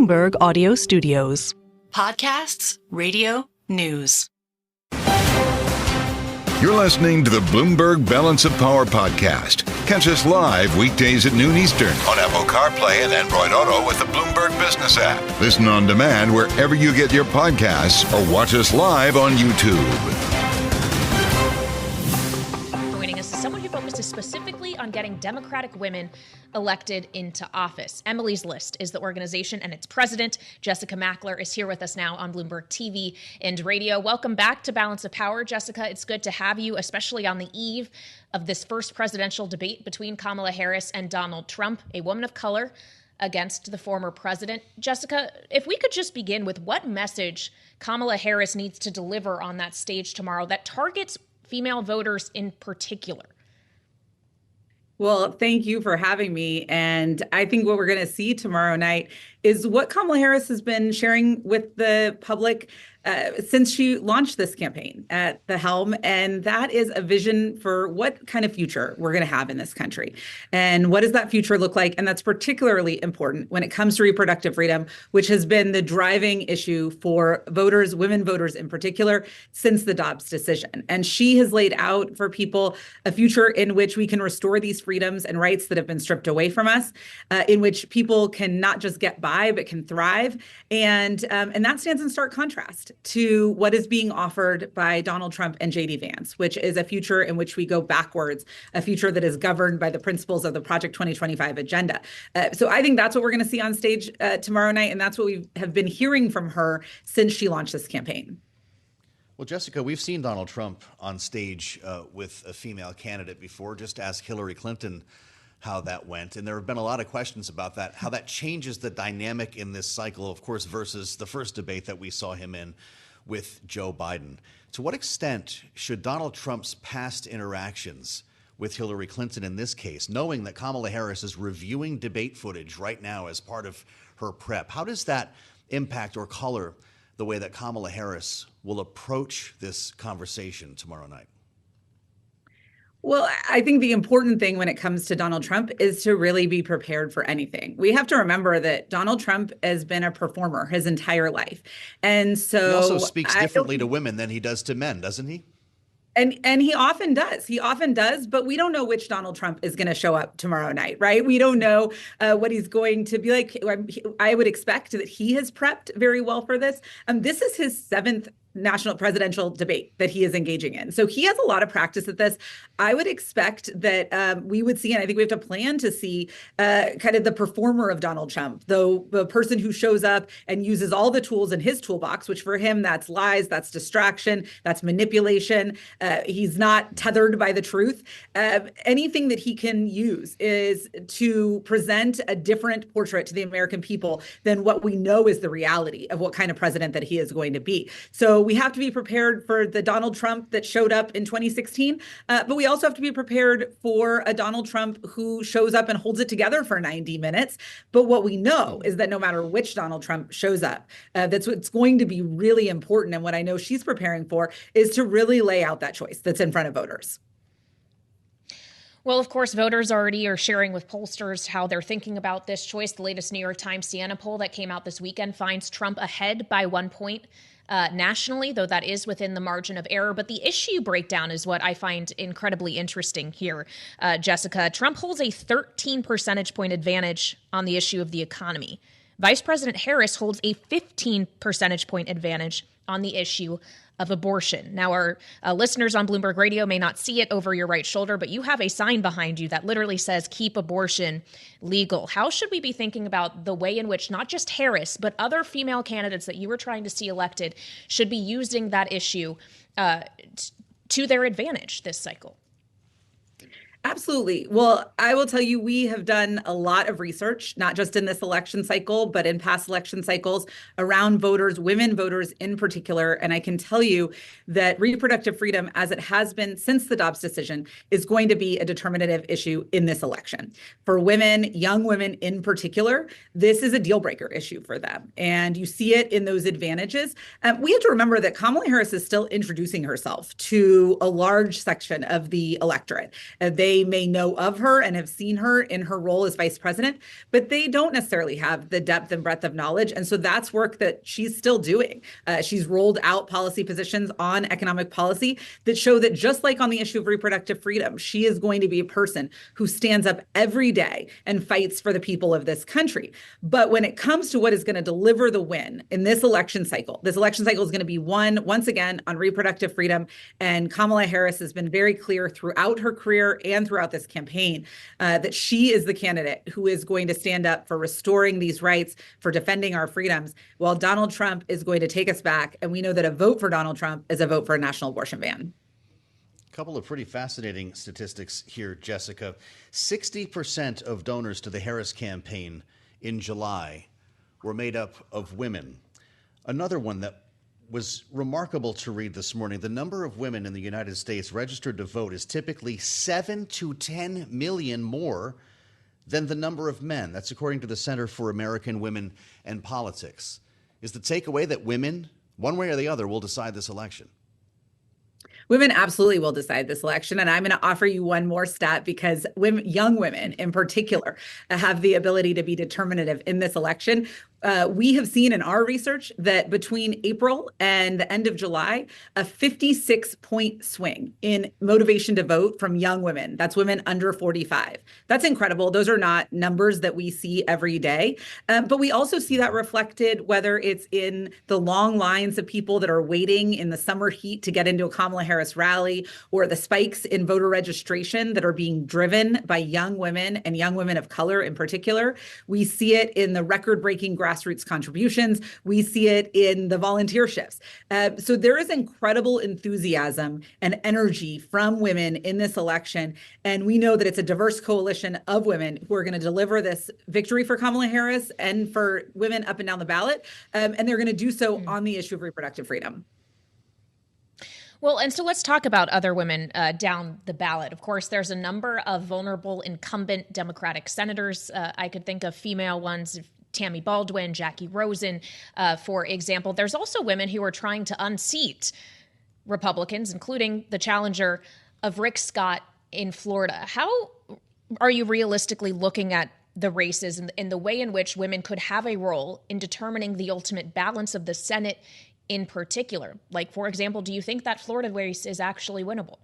Bloomberg Audio Studios. Podcasts, radio, news. You're listening to the Bloomberg Balance of Power podcast. Catch us live weekdays at noon Eastern on Apple CarPlay and Android Auto with the Bloomberg Business app. Listen on demand wherever you get your podcasts or watch us live on YouTube. Joining us is someone who focuses specifically on getting Democratic women elected into office. Emily's List is the organization, and its president, Jessica Mackler, is here with us now on Bloomberg TV and radio. Welcome back to Balance of Power, Jessica. It's good to have you, especially on the eve of this first presidential debate between Kamala Harris and Donald Trump, a woman of color, against the former president. Jessica, if we could just begin with what message Kamala Harris needs to deliver on that stage tomorrow that targets female voters in particular. Well, thank you for having me. And I think what we're going to see tomorrow night is what Kamala Harris has been sharing with the public since she launched this campaign at the helm. And that is a vision for what kind of future we're going to have in this country. And what does that future look like? And that's particularly important when it comes to reproductive freedom, which has been the driving issue for voters, women voters in particular, since the Dobbs decision. And she has laid out for people a future in which we can restore these freedoms and rights that have been stripped away from us, in which people can not just get by, but can thrive. And that stands in stark contrast to what is being offered by Donald Trump and J.D. Vance, which is a future in which we go backwards, a future that is governed by the principles of the Project 2025 agenda. So I think that's what we're going to see on stage tomorrow night. And that's what we have been hearing from her since she launched this campaign. Well, Jessica, we've seen Donald Trump on stage with a female candidate before. Just ask Hillary Clinton how that went. And there have been a lot of questions about that, how that changes the dynamic in this cycle, of course, versus the first debate that we saw him in with Joe Biden. To what extent should Donald Trump's past interactions with Hillary Clinton in this case, knowing that Kamala Harris is reviewing debate footage right now as part of her prep, how does that impact or color the way that Kamala Harris will approach this conversation tomorrow night? Well, I think the important thing when it comes to Donald Trump is to really be prepared for anything. We have to remember that Donald Trump has been a performer his entire life. And so he also speaks differently to women than he does to men, doesn't he? And he often does. He often does. But we don't know which Donald Trump is going to show up tomorrow night, right? We don't know what he's going to be like. I would expect that he has prepped very well for this. This is his seventh national presidential debate that he is engaging in. So he has a lot of practice at this. I would expect that we would see, and I think we have to plan to see kind of the performer of Donald Trump, though the person who shows up and uses all the tools in his toolbox, which for him, that's lies, that's distraction, that's manipulation. He's not tethered by the truth. Anything that he can use is to present a different portrait to the American people than what we know is the reality of what kind of president that he is going to be. So we have to be prepared for the Donald Trump that showed up in 2016, but we also have to be prepared for a Donald Trump who shows up and holds it together for 90 minutes. But what we know is that no matter which Donald Trump shows up, that's what's going to be really important. And what I know she's preparing for is to really lay out that choice that's in front of voters. Well, of course, voters already are sharing with pollsters how they're thinking about this choice. The latest New York Times Siena poll that came out this weekend finds Trump ahead by 1 point nationally, though that is within the margin of error. But the issue breakdown is what I find incredibly interesting here, Jessica. Trump holds a 13 percentage point advantage on the issue of the economy. Vice President Harris holds a 15 percentage point advantage on the issue of abortion. Now, our listeners on Bloomberg Radio may not see it over your right shoulder, but you have a sign behind you that literally says, keep abortion legal. How should we be thinking about the way in which not just Harris, but other female candidates that you were trying to see elected should be using that issue to their advantage this cycle? Absolutely. Well, I will tell you, we have done a lot of research, not just in this election cycle, but in past election cycles around voters, women voters in particular. And I can tell you that reproductive freedom, as it has been since the Dobbs decision, is going to be a determinative issue in this election. For women, young women in particular, this is a deal breaker issue for them. And you see it in those advantages. We have to remember that Kamala Harris is still introducing herself to a large section of the electorate. They They may know of her and have seen her in her role as vice president, but they don't necessarily have the depth and breadth of knowledge. And so that's work that she's still doing. She's rolled out policy positions on economic policy that show that just like on the issue of reproductive freedom, she is going to be a person who stands up every day and fights for the people of this country. But when it comes to what is going to deliver the win in this election cycle is going to be won once again on reproductive freedom. And Kamala Harris has been very clear throughout her career and throughout this campaign that she is the candidate who is going to stand up for restoring these rights, for defending our freedoms, while Donald Trump is going to take us back. And we know that a vote for Donald Trump is a vote for a national abortion ban. A couple of pretty fascinating statistics here, Jessica. 60% of donors to the Harris campaign in July were made up of women. Another one that was remarkable to read this morning, the number of women in the United States registered to vote is typically 7 to 10 million more than the number of men. That's according to the Center for American Women and Politics. Is the takeaway that women, one way or the other, will decide this election? Women absolutely will decide this election. And I'm going to offer you one more stat because women, young women in particular, have the ability to be determinative in this election. We have seen in our research that between April and the end of July, a 56-point swing in motivation to vote from young women. That's women under 45. That's incredible. Those are not numbers that we see every day. But we also see that reflected, whether it's in the long lines of people that are waiting in the summer heat to get into a Kamala Harris rally, or the spikes in voter registration that are being driven by young women and young women of color in particular. We see it in the record-breaking grassroots contributions. We see it in the volunteer shifts. So there is incredible enthusiasm and energy from women in this election. And we know that it's a diverse coalition of women who are going to deliver this victory for Kamala Harris and for women up and down the ballot. And they're going to do so on the issue of reproductive freedom. Well, and so let's talk about other women down the ballot. Of course, there's a number of vulnerable incumbent Democratic senators. I could think of female ones, Tammy Baldwin, Jackie Rosen, for example. There's also women who are trying to unseat Republicans, including the challenger of Rick Scott in Florida. How are you realistically looking at the races and the way in which women could have a role in determining the ultimate balance of the Senate in particular? Like, for example, do you think that Florida race is actually winnable?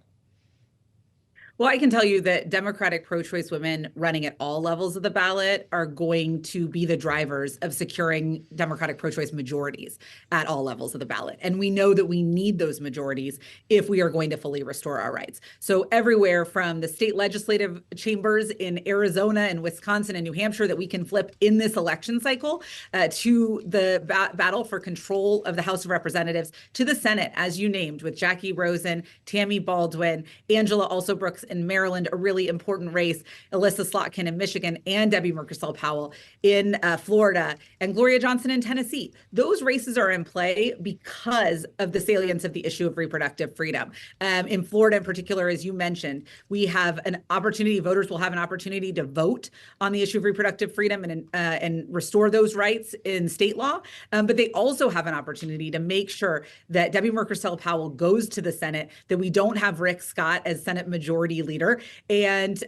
Well, I can tell you that Democratic pro-choice women running at all levels of the ballot are going to be the drivers of securing Democratic pro-choice majorities at all levels of the ballot. And we know that we need those majorities if we are going to fully restore our rights. So everywhere from the state legislative chambers in Arizona and Wisconsin and New Hampshire that we can flip in this election cycle, to the battle for control of the House of Representatives, to the Senate, as you named, with Jackie Rosen, Tammy Baldwin, Angela also Brooks in Maryland, a really important race, Alyssa Slotkin in Michigan, and Debbie Merkersall-Powell in Florida, and Gloria Johnson in Tennessee. Those races are in play because of the salience of the issue of reproductive freedom. In Florida in particular, as you mentioned, we have an opportunity, voters will have an opportunity to vote on the issue of reproductive freedom and restore those rights in state law. But they also have an opportunity to make sure that Debbie Merkersall-Powell goes to the Senate, that we don't have Rick Scott as Senate Majority Leader. And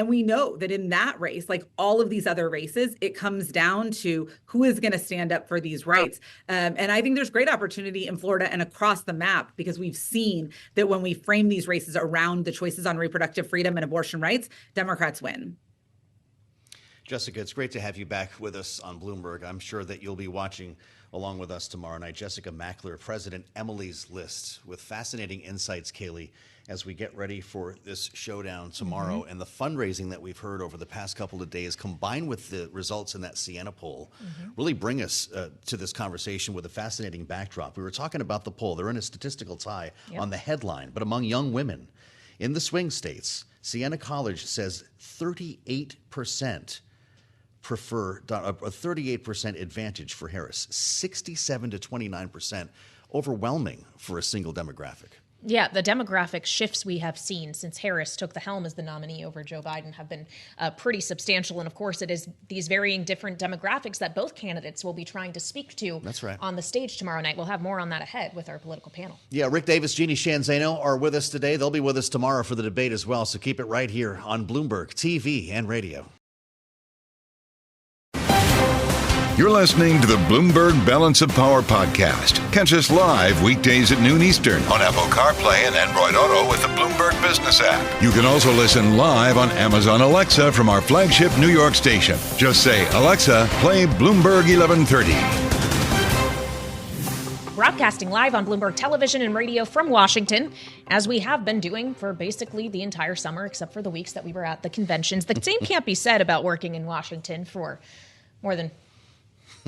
we know that in that race, like all of these other races, it comes down to who is going to stand up for these rights. And I think there's great opportunity in Florida and across the map, because we've seen that when we frame these races around the choices on reproductive freedom and abortion rights, Democrats win. Jessica, it's great to have you back with us on Bloomberg. I'm sure that you'll be watching along with us tomorrow night. Jessica Mackler, President Emily's List, with fascinating insights, Kailey, as we get ready for this showdown tomorrow. And the fundraising that we've heard over the past couple of days, combined with the results in that Siena poll, really bring us to this conversation with a fascinating backdrop. We were talking about the poll. They're in a statistical tie on the headline, but among young women in the swing states, Siena College says 38% prefer a 38% advantage for Harris, 67 to 29%, overwhelming for a single demographic. Yeah, the demographic shifts we have seen since Harris took the helm as the nominee over Joe Biden have been pretty substantial. And of course, it is these varying different demographics that both candidates will be trying to speak to on the stage tomorrow night. We'll have more on that ahead with our political panel. Yeah, Rick Davis, Jeanne, Sheehan, Zaino are with us today. They'll be with us tomorrow for the debate as well. So keep it right here on Bloomberg TV and radio. You're listening to the Bloomberg Balance of Power podcast. Catch us live weekdays at noon Eastern on Apple CarPlay and Android Auto with the Bloomberg Business app. You can also listen live on Amazon Alexa from our flagship New York station. Just say, Alexa, play Bloomberg 1130. Broadcasting live on Bloomberg Television and Radio from Washington, as we have been doing for basically the entire summer, except for the weeks that we were at the conventions. The same can't be said about working in Washington for more than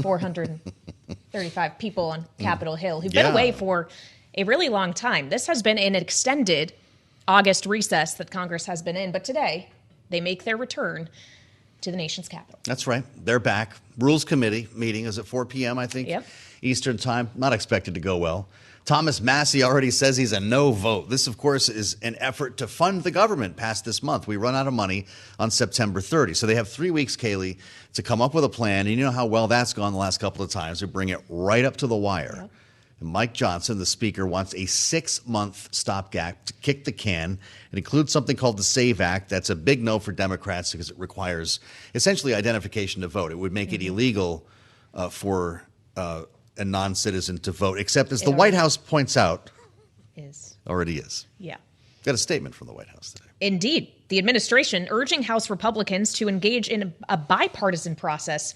435 people on Capitol Hill who've been away for a really long time. This has been an extended August recess that Congress has been in, but today they make their return to the nation's capital. That's right. They're back. Rules Committee meeting is at 4 p.m., I think, Eastern time. Not expected to go well. Thomas Massie already says he's a no vote. This, of course, is an effort to fund the government past this month. We run out of money on September 30. So they have 3 weeks, Kailey, to come up with a plan. And you know how well that's gone the last couple of times. We bring it right up to the wire. And Mike Johnson, the speaker, wants a 6-month stopgap to kick the can. It includes something called the SAVE Act. That's a big no for Democrats because it requires essentially identification to vote. It would make it illegal for a non-citizen to vote, except as the White House points out, already is. Yeah. Got a statement from the White House today. Indeed. The administration urging House Republicans to engage in a bipartisan process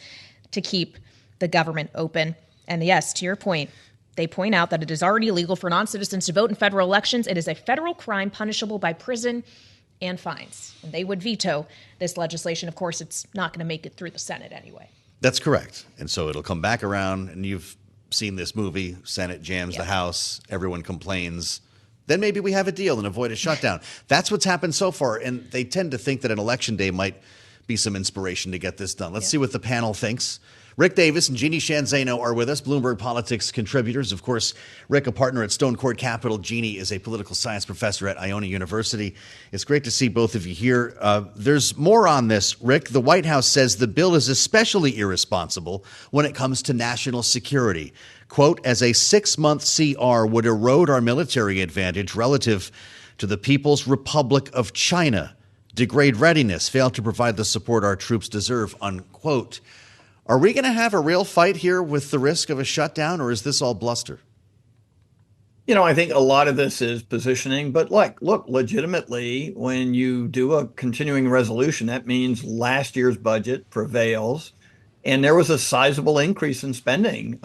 to keep the government open. And yes, to your point, they point out that it is already illegal for non-citizens to vote in federal elections. It is a federal crime punishable by prison and fines. And they would veto this legislation. Of course, it's not going to make it through the Senate anyway. That's correct. And so it'll come back around, and you've seen this movie, Senate jams the House, everyone complains. Then maybe we have a deal and avoid a shutdown. That's what's happened so far, and they tend to think that an election day might be some inspiration to get this done. Let's see what the panel thinks. Rick Davis and Jeanne Zaino are with us, Bloomberg Politics contributors. Of course, Rick, a partner at Stone Court Capital. Jeanne is a political science professor at Iona University. It's great to see both of you here. There's more on this, Rick. The White House says the bill is especially irresponsible when it comes to national security. Quote, as a 6-month CR would erode our military advantage relative to the People's Republic of China, degrade readiness, fail to provide the support our troops deserve, unquote. Are we going to have a real fight here with the risk of a shutdown, or is this all bluster? You know, I think a lot of this is positioning, but look, legitimately, when you do a continuing resolution, that means last year's budget prevails. And there was a sizable increase in spending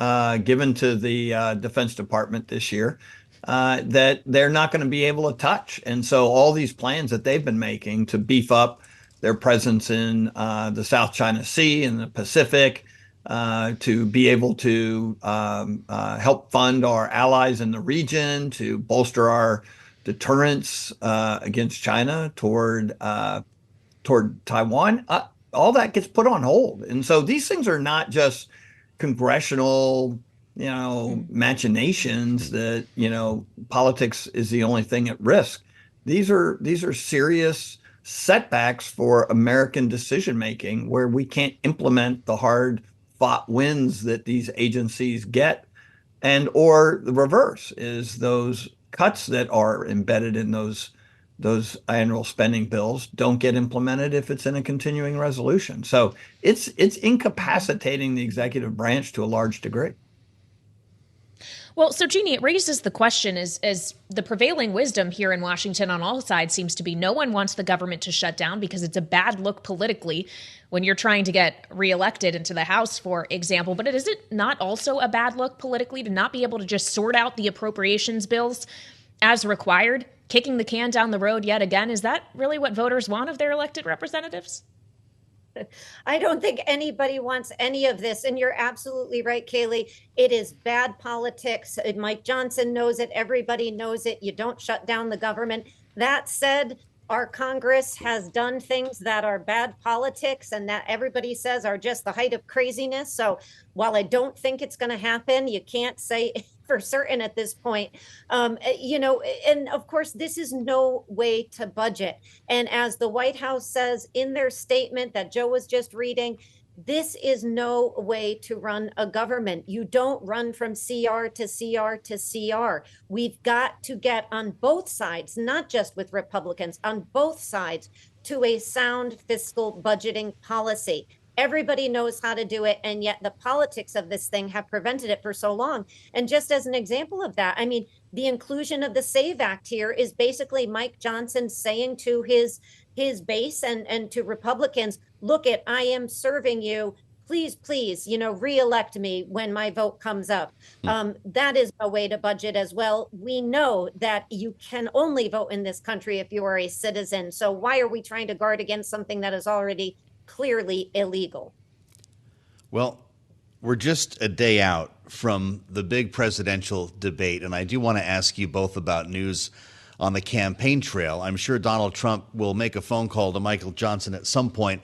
given to the Defense Department this year that they're not going to be able to touch. And so all these plans that they've been making to beef up their presence in the South China Sea and the Pacific, to be able to help fund our allies in the region, to bolster our deterrence against China toward Taiwan, all that gets put on hold. And so these things are not just congressional, machinations that, politics is the only thing at risk. These are serious setbacks for American decision making, where we can't implement the hard fought wins that these agencies get, and or the reverse is those cuts that are embedded in those annual spending bills don't get implemented if it's in a continuing resolution. So it's incapacitating the executive branch to a large degree. Well, so Jeanne, it raises the question as the prevailing wisdom here in Washington on all sides seems to be no one wants the government to shut down because it's a bad look politically when you're trying to get reelected into the House, for example. But is it not also a bad look politically to not be able to just sort out the appropriations bills as required, kicking the can down the road yet again? Is that really what voters want of their elected representatives? I don't think anybody wants any of this. And you're absolutely right, Kailey. It is bad politics. Mike Johnson knows it. Everybody knows it. You don't shut down the government. That said, our Congress has done things that are bad politics and that everybody says are just the height of craziness. So while I don't think it's going to happen, you can't say for certain at this point. And of course, this is no way to budget. And as the White House says in their statement that Joe was just reading, this is no way to run a government. You don't run from CR to CR to CR. We've got to get on both sides, not just with Republicans, on both sides, to a sound fiscal budgeting policy. Everybody knows how to do it, and yet the politics of this thing have prevented it for so long. And just as an example of that, I mean, the inclusion of the SAVE Act here is basically Mike Johnson saying to his base and to Republicans, look it, I am serving you. Please, reelect me when my vote comes up. That is a way to budget as well. We know that you can only vote in this country if you are a citizen. So why are we trying to guard against something that is already clearly illegal? Well, we're just a day out from the big presidential debate, and I do want to ask you both about news on the campaign trail. I'm sure Donald Trump will make a phone call to Michael Johnson at some point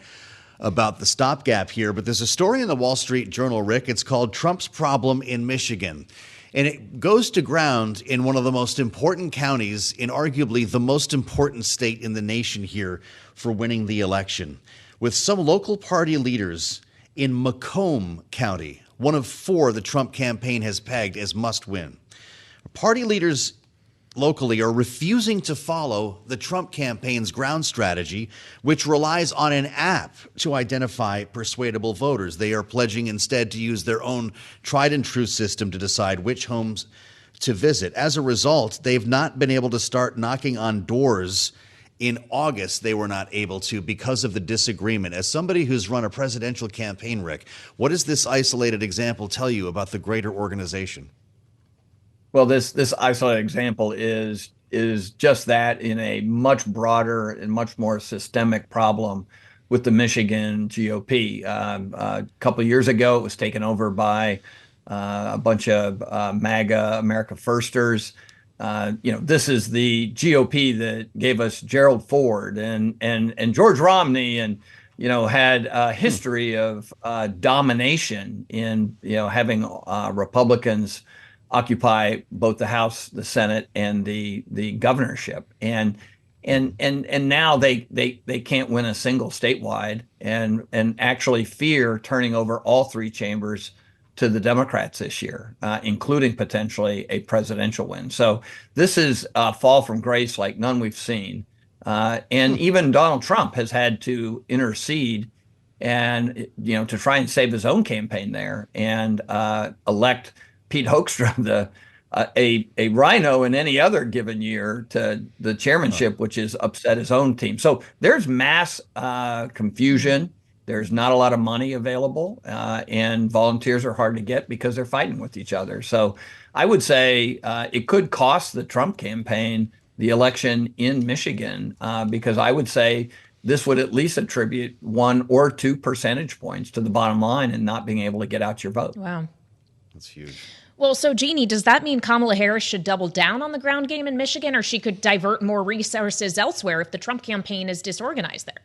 about the stopgap here, but there's a story in the Wall Street Journal, Rick. It's called Trump's Problem in Michigan, and it goes to ground in one of the most important counties in arguably the most important state in the nation here for winning the election, with some local party leaders in Macomb County, one of 4 the Trump campaign has pegged as must win. Party leaders locally are refusing to follow the Trump campaign's ground strategy, which relies on an app to identify persuadable voters. They are pledging instead to use their own tried and true system to decide which homes to visit. As a result, they've not been able to start knocking on doors. In August, they were not able to because of the disagreement. As somebody who's run a presidential campaign, Rick, what does this isolated example tell you about the greater organization? Well, this isolated example is just that in a much broader and much more systemic problem with the Michigan GOP. A couple of years ago, it was taken over by a bunch of MAGA America Firsters. This is the GOP that gave us Gerald Ford and George Romney, and had a history of domination in having Republicans occupy both the House, the Senate, and the governorship, and now they can't win a single statewide, and actually fear turning over all 3 chambers to the Democrats this year, including potentially a presidential win. So this is a fall from grace like none we've seen, and even Donald Trump has had to intercede and to try and save his own campaign there and elect Pete Hoekstra, a rhino in any other given year, to the chairmanship, which has upset his own team. So there's mass confusion. There's not a lot of money available, and volunteers are hard to get because they're fighting with each other. So I would say it could cost the Trump campaign the election in Michigan, because I would say this would at least attribute 1 or 2 percentage points to the bottom line and not being able to get out your vote. Wow. That's huge. Well, so Jeanne, does that mean Kamala Harris should double down on the ground game in Michigan, or she could divert more resources elsewhere if the Trump campaign is disorganized there?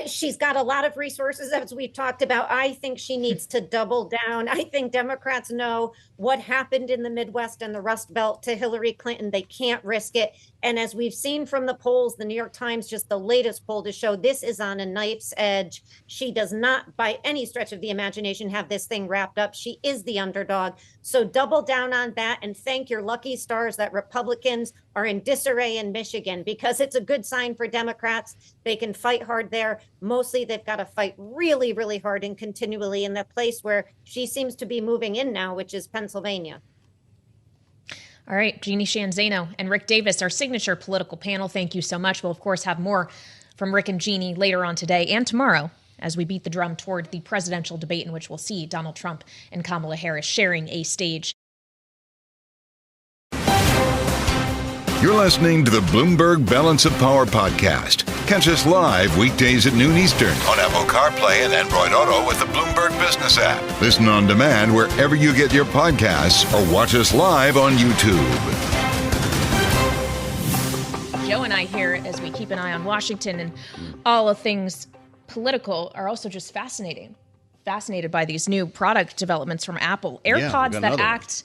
She's got a lot of resources, as we've talked about. I think she needs to double down. I think Democrats know what happened in the Midwest and the Rust Belt to Hillary Clinton. They can't risk it. And as we've seen from the polls, the New York Times, just the latest poll to show this is on a knife's edge. She does not, by any stretch of the imagination, have this thing wrapped up. She is the underdog. So double down on that and thank your lucky stars that Republicans are in disarray in Michigan, because it's a good sign for Democrats. They can fight hard there. Mostly they've got to fight really, really hard and continually in the place where she seems to be moving in now, which is Pennsylvania. All right, Jeanne, Zaino, and Rick Davis, our signature political panel. Thank you so much. We'll, of course, have more from Rick and Jeanne later on today and tomorrow as we beat the drum toward the presidential debate in which we'll see Donald Trump and Kamala Harris sharing a stage. You're listening to the Bloomberg Balance of Power podcast. Catch us live weekdays at noon Eastern on Apple CarPlay and Android Auto with the Bloomberg Business app. Listen on demand wherever you get your podcasts or watch us live on YouTube. Joe and I here, as we keep an eye on Washington and all of things political, are also just fascinated fascinated by these new product developments from Apple. AirPods that act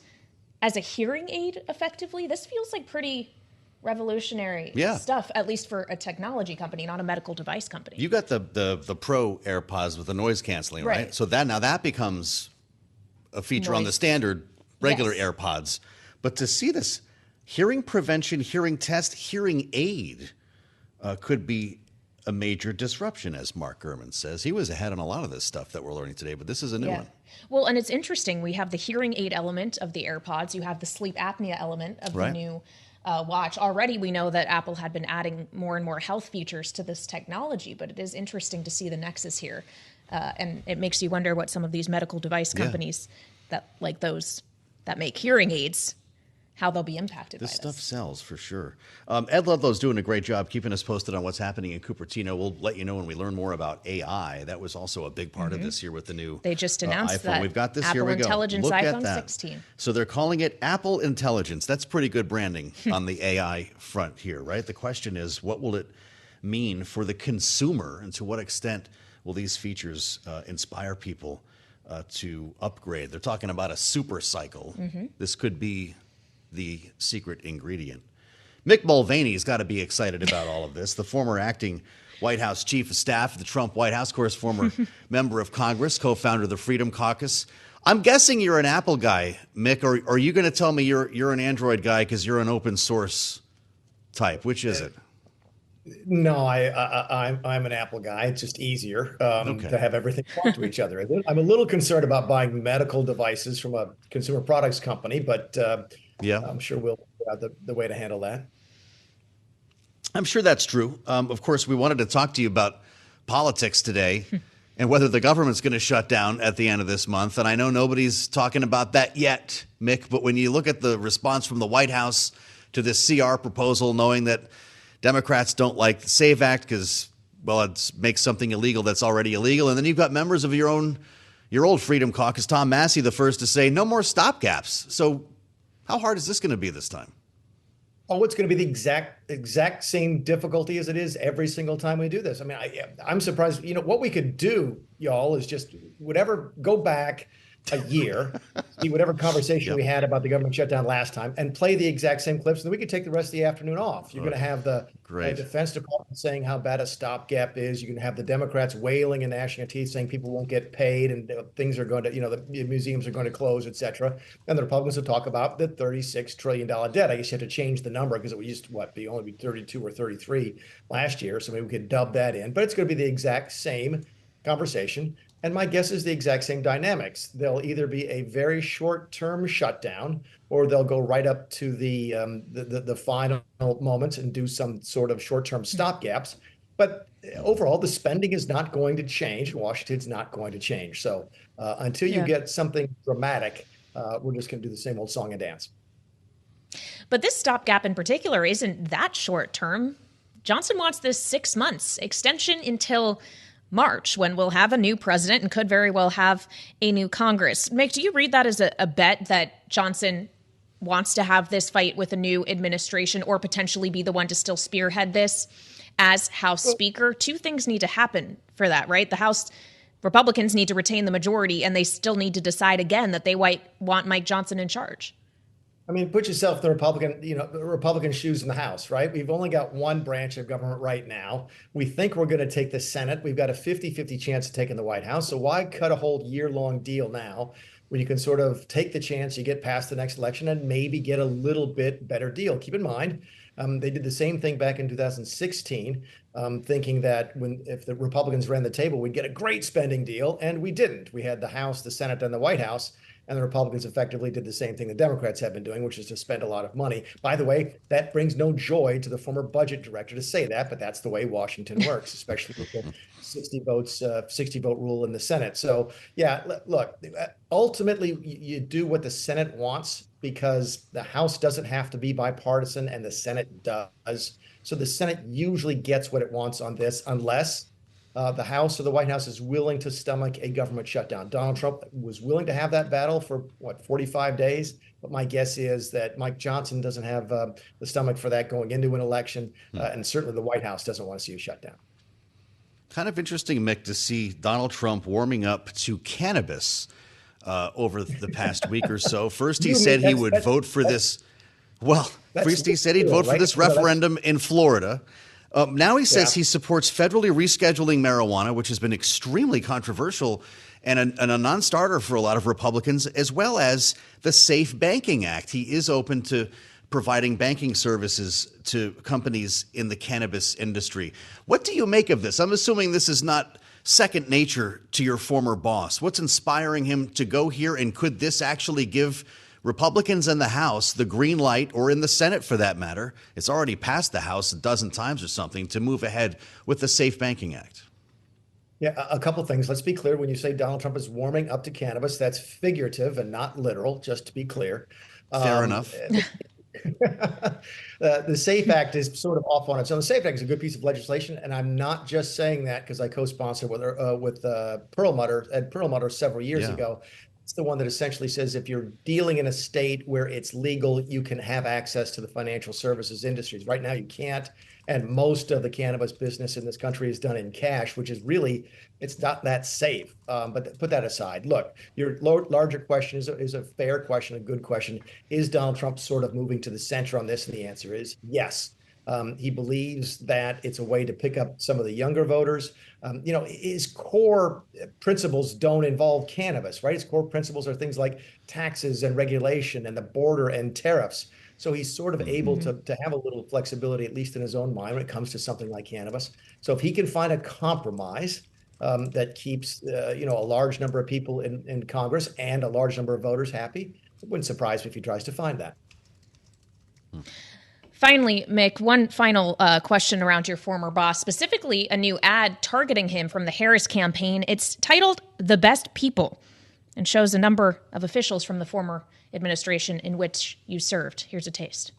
as a hearing aid effectively. This feels like pretty revolutionary stuff, at least for a technology company, not a medical device company. You got the Pro AirPods with the noise canceling, right? So that becomes a feature on the standard regular AirPods. But to see this hearing prevention, hearing test, hearing aid could be a major disruption, as Mark Gurman says. He was ahead on a lot of this stuff that we're learning today, but this is a new one. Well, and it's interesting. We have the hearing aid element of the AirPods. You have the sleep apnea element of the new watch. Already we know that Apple had been adding more and more health features to this technology, but it is interesting to see the nexus here. And it makes you wonder what some of these medical device companies that like those that make hearing aids, how they'll be impacted by this. This stuff sells for sure. Ed Ludlow's doing a great job keeping us posted on what's happening in Cupertino. We'll let you know when we learn more about AI. That was also a big part of this year with the new They just announced iPhone. that We've got this. Apple Here we go. Intelligence Look iPhone at that. 16. So they're calling it Apple Intelligence. That's pretty good branding on the AI front here, right? The question is, what will it mean for the consumer, and to what extent will these features inspire people to upgrade? They're talking about a super cycle. This could be the secret ingredient. Mick Mulvaney's got to be excited about all of this. The former acting White House chief of staff of the Trump White House, of course, former member of Congress, co-founder of the Freedom Caucus. I'm guessing you're an Apple guy, Mick, or are you going to tell me you're an Android guy because you're an open source type? Which is it? No, I'm an Apple guy. It's just easier to have everything talk to each other. I'm a little concerned about buying medical devices from a consumer products company, but I'm sure we'll figure out the way to handle that. I'm sure that's true. Of course, we wanted to talk to you about politics today and whether the government's going to shut down at the end of this month. And I know nobody's talking about that yet, Mick, but when you look at the response from the White House to this CR proposal, knowing that Democrats don't like the SAVE Act because, well, it makes something illegal that's already illegal. And then you've got members of your old Freedom Caucus, Tom Massey, the first to say no more stopgaps. So how hard is this going to be this time? Oh, it's going to be the exact same difficulty as it is every single time we do this. I mean, I'm surprised. You know, what we could do, y'all, is just go back a year, see whatever conversation we had about the government shutdown last time, and play the exact same clips, and then we could take the rest of the afternoon off. You're going to have the Defense Department saying how bad a stopgap is. You're going to have the Democrats wailing and gnashing their teeth, saying people won't get paid and things are going to, the museums are going to close, et cetera. And the Republicans will talk about the $36 trillion debt. I guess you have to change the number because it used to only be 32 or 33 last year. So maybe we could dub that in, but it's going to be the exact same conversation. And my guess is the exact same dynamics. There'll either be a very short-term shutdown, or they'll go right up to the final moments and do some sort of short-term stopgaps. But overall, the spending is not going to change. Washington's not going to change. So until you get something dramatic, we're just going to do the same old song and dance. But this stopgap in particular isn't that short-term. Johnson wants this 6 months extension until March, when we'll have a new president and could very well have a new Congress. Mick, do you read that as a bet that Johnson wants to have this fight with a new administration, or potentially be the one to still spearhead this as House Speaker? Two things need to happen for that, right? The House Republicans need to retain the majority, and they still need to decide again that they want Mike Johnson in charge. I mean, put yourself in the Republican shoes in the House, right? We've only got one branch of government right now. We think we're going to take the Senate. We've got a 50-50 chance of taking the White House. So why cut a whole year-long deal now when you can sort of take the chance, you get past the next election and maybe get a little bit better deal? Keep in mind, they did the same thing back in 2016, thinking that if the Republicans ran the table, we'd get a great spending deal, and we didn't. We had the House, the Senate, and the White House. And the Republicans effectively did the same thing the Democrats have been doing, which is to spend a lot of money. By the way, that brings no joy to the former budget director to say that, but that's the way Washington works, especially with the 60 vote rule in the Senate. So, yeah, look, ultimately, you do what the Senate wants because the House doesn't have to be bipartisan and the Senate does. So the Senate usually gets what it wants on this, unless the House or the White House is willing to stomach a government shutdown. Donald Trump was willing to have that battle for 45 days. But my guess is that Mike Johnson doesn't have the stomach for that going into an election. And certainly the White House doesn't want to see a shutdown. Kind of interesting, Mick, to see Donald Trump warming up to cannabis over the past week or so. First, he said he would vote for this. Well, first he said he'd vote for this referendum in Florida. Now he says he supports federally rescheduling marijuana, which has been extremely controversial and a non-starter for a lot of Republicans, as well as the Safe Banking Act. He is open to providing banking services to companies in the cannabis industry. What do you make of this? I'm assuming this is not second nature to your former boss. What's inspiring him to go here, and could this actually give Republicans in the House the green light, or in the Senate for that matter? It's already passed the House a dozen times or something, to move ahead with the Safe Banking Act. Yeah, a couple things. Let's be clear. When you say Donald Trump is warming up to cannabis, that's figurative and not literal, just to be clear. Fair enough. The SAFE Act is sort of off on its own. The SAFE Act is a good piece of legislation, and I'm not just saying that because I co-sponsored with Perlmutter, Ed Perlmutter, several years ago. It's the one that essentially says if you're dealing in a state where it's legal, you can have access to the financial services industries. Right now, you can't. And most of the cannabis business in this country is done in cash, which is really, it's not that safe. But put that aside. Look, your larger question is a fair question, a good question. Is Donald Trump sort of moving to the center on this? And the answer is yes. He believes that it's a way to pick up some of the younger voters. His core principles don't involve cannabis, right? His core principles are things like taxes and regulation and the border and tariffs. So he's sort of able to have a little flexibility, at least in his own mind, when it comes to something like cannabis. So if he can find a compromise that keeps, a large number of people in Congress and a large number of voters happy, it wouldn't surprise me if he tries to find that. Finally, Mick, one final question around your former boss, specifically a new ad targeting him from the Harris campaign. It's titled "The Best People" and shows a number of officials from the former administration in which you served. Here's a taste.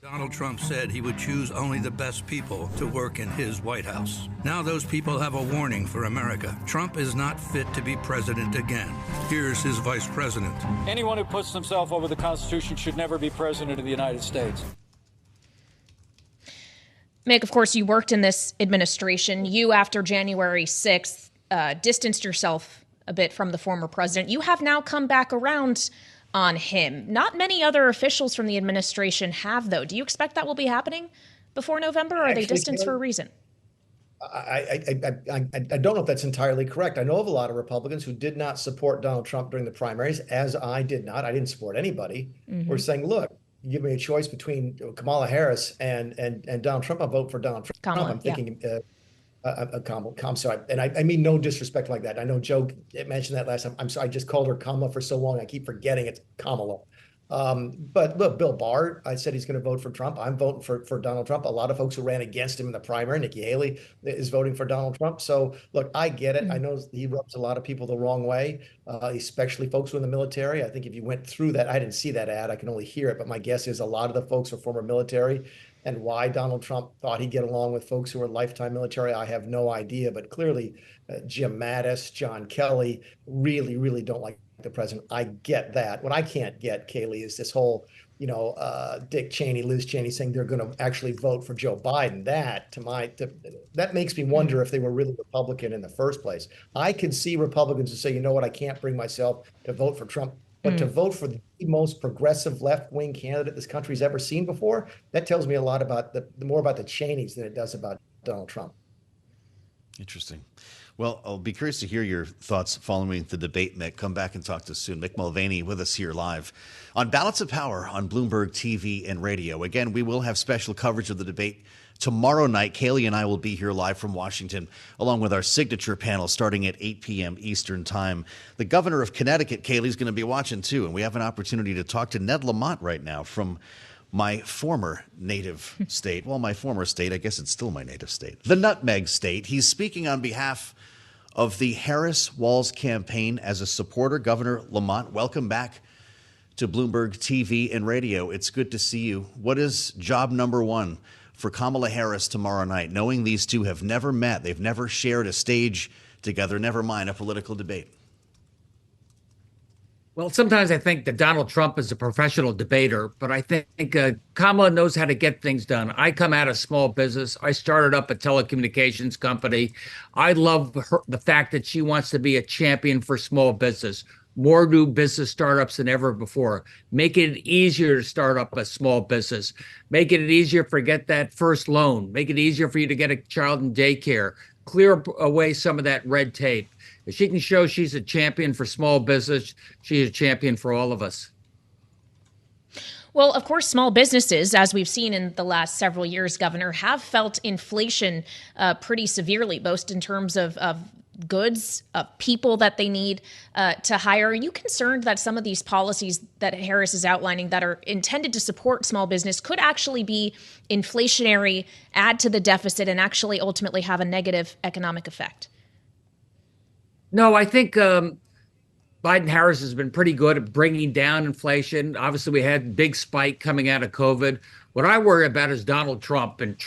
Donald Trump said he would choose only the best people to work in his White House. Now those people have a warning for America. Trump is not fit to be president again. Here's his vice president. Anyone who puts himself over the Constitution should never be president of the United States. Mick, of course, you worked in this administration. You, after January 6th, distanced yourself a bit from the former president. You have now come back around on him. Not many other officials from the administration have, though. Do you expect that will be happening before November, or are they distanced for a reason? I don't know if that's entirely correct. I know of a lot of Republicans who did not support Donald Trump during the primaries, as I did not. I didn't support anybody. We're saying, look, you give me a choice between Kamala Harris and Donald Trump, I'll vote for Donald Trump. Kamala, I'm thinking I'm sorry, and I mean no disrespect like that. I know Joe mentioned that last time. I'm sorry, I just called her Kamala for so long. I keep forgetting it's Kamala. But look, Bill Barr, I said he's going to vote for Trump. I'm voting for Donald Trump. A lot of folks who ran against him in the primary, Nikki Haley, is voting for Donald Trump. So look, I get it. I know he rubs a lot of people the wrong way, especially folks who are in the military. I think if you went through that, I didn't see that ad. I can only hear it. But my guess is a lot of the folks are former military. And why Donald Trump thought he'd get along with folks who are lifetime military, I have no idea. But clearly, Jim Mattis, John Kelly really, really don't like the president. I get that. What I can't get, Kailey, is this whole, Dick Cheney, Liz Cheney saying they're going to actually vote for Joe Biden. That makes me wonder if they were really Republican in the first place. I can see Republicans who say, you know what, I can't bring myself to vote for Trump. But to vote for the most progressive left-wing candidate this country's ever seen before, that tells me a lot about more about the Cheneys than it does about Donald Trump. Interesting. Well, I'll be curious to hear your thoughts following the debate, Mick. Come back and talk to us soon. Mick Mulvaney with us here live on Balance of Power on Bloomberg TV and radio. Again, we will have special coverage of the debate tomorrow night. Kailey and I will be here live from Washington, along with our signature panel starting at 8 p.m. Eastern time. The governor of Connecticut, Kailey's going to be watching too, and we have an opportunity to talk to Ned Lamont right now from my former native state. Well, my former state, I guess it's still my native state, the Nutmeg State. He's speaking on behalf of the Harris-Walz campaign as a supporter. Governor Lamont, welcome back to Bloomberg TV and radio. It's good to see you. What is job number one for Kamala Harris tomorrow night, knowing these two have never met, they've never shared a stage together, never mind a political debate? Well, sometimes I think that Donald Trump is a professional debater, but I think Kamala knows how to get things done. I come out of small business. I started up a telecommunications company. I love the fact that she wants to be a champion for small business. More new business startups than ever before. Making it easier to start up a small business. Making it easier to get that first loan. Make it easier for you to get a child in daycare. Clear away some of that red tape. If she can show she's a champion for small business, she's a champion for all of us. Well, of course, small businesses, as we've seen in the last several years, Governor, have felt inflation pretty severely, both in terms of goods, of people that they need to hire. Are you concerned that some of these policies that Harris is outlining that are intended to support small business could actually be inflationary, add to the deficit, and actually ultimately have a negative economic effect? No, I think Biden-Harris has been pretty good at bringing down inflation. Obviously, we had a big spike coming out of COVID. What I worry about is Donald Trump and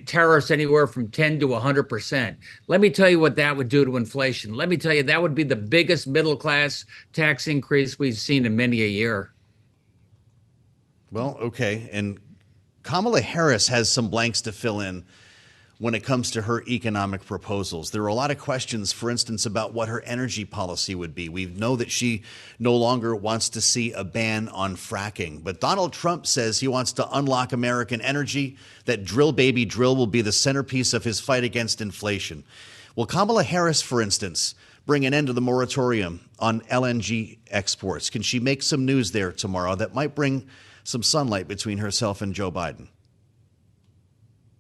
tariffs anywhere from 10 to 100%. Let me tell you what that would do to inflation. Let me tell you, that would be the biggest middle-class tax increase we've seen in many a year. Well, okay. And Kamala Harris has some blanks to fill in when it comes to her economic proposals. There are a lot of questions, for instance, about what her energy policy would be. We know that she no longer wants to see a ban on fracking. But Donald Trump says he wants to unlock American energy, that drill baby drill will be the centerpiece of his fight against inflation. Will Kamala Harris, for instance, bring an end to the moratorium on LNG exports? Can she make some news there tomorrow that might bring some sunlight between herself and Joe Biden?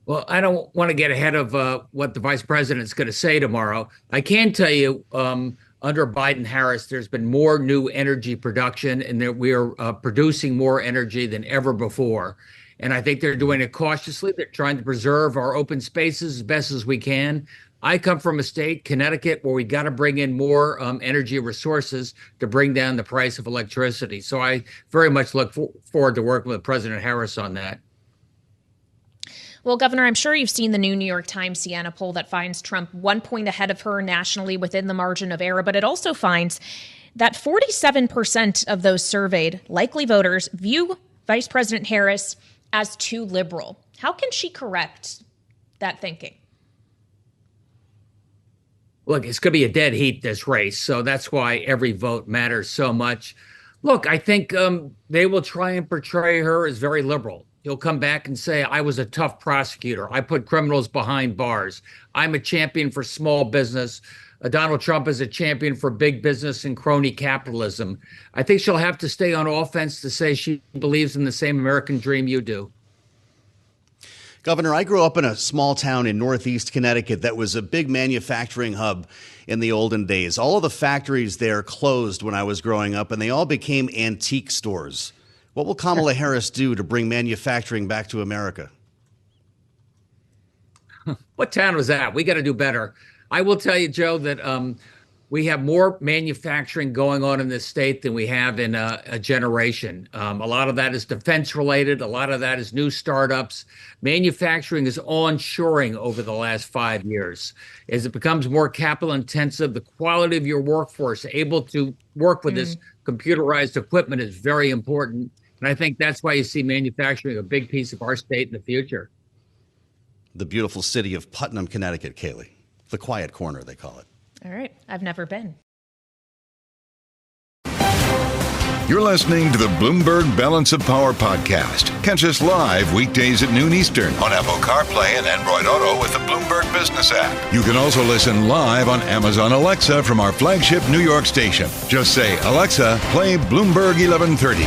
Well, I don't want to get ahead of what the vice president is going to say tomorrow. I can tell you under Biden-Harris, there's been more new energy production and that we are producing more energy than ever before. And I think they're doing it cautiously. They're trying to preserve our open spaces as best as we can. I come from a state, Connecticut, where we got to bring in more energy resources to bring down the price of electricity. So I very much look forward to working with President Harris on that. Well, Governor, I'm sure you've seen the new New York Times Siena poll that finds Trump 1 point ahead of her nationally within the margin of error, but it also finds that 47% of those surveyed likely voters view Vice President Harris as too liberal. How can she correct that thinking? Look, it's going to be a dead heat, this race, so that's why every vote matters so much. Look, I think they will try and portray her as very liberal. He'll come back and say, I was a tough prosecutor. I put criminals behind bars. I'm a champion for small business. Donald Trump is a champion for big business and crony capitalism. I think she'll have to stay on offense to say she believes in the same American dream you do. Governor, I grew up in a small town in Northeast Connecticut that was a big manufacturing hub in the olden days. All of the factories there closed when I was growing up, and they all became antique stores. What will Kamala Harris do to bring manufacturing back to America? What town was that? We got to do better. I will tell you, Joe, that we have more manufacturing going on in this state than we have in a generation. A lot of that is defense related. A lot of that is new startups. Manufacturing is onshoring over the last 5 years. As it becomes more capital intensive, the quality of your workforce able to work with this computerized equipment is very important. And I think that's why you see manufacturing a big piece of our state in the future. The beautiful city of Putnam, Connecticut, Kailey. The quiet corner, they call it. All right. I've never been. You're listening to the Bloomberg Balance of Power podcast. Catch us live weekdays at noon Eastern on Apple CarPlay and Android Auto with the Bloomberg Business app. You can also listen live on Amazon Alexa from our flagship New York station. Just say, Alexa, play Bloomberg 1130.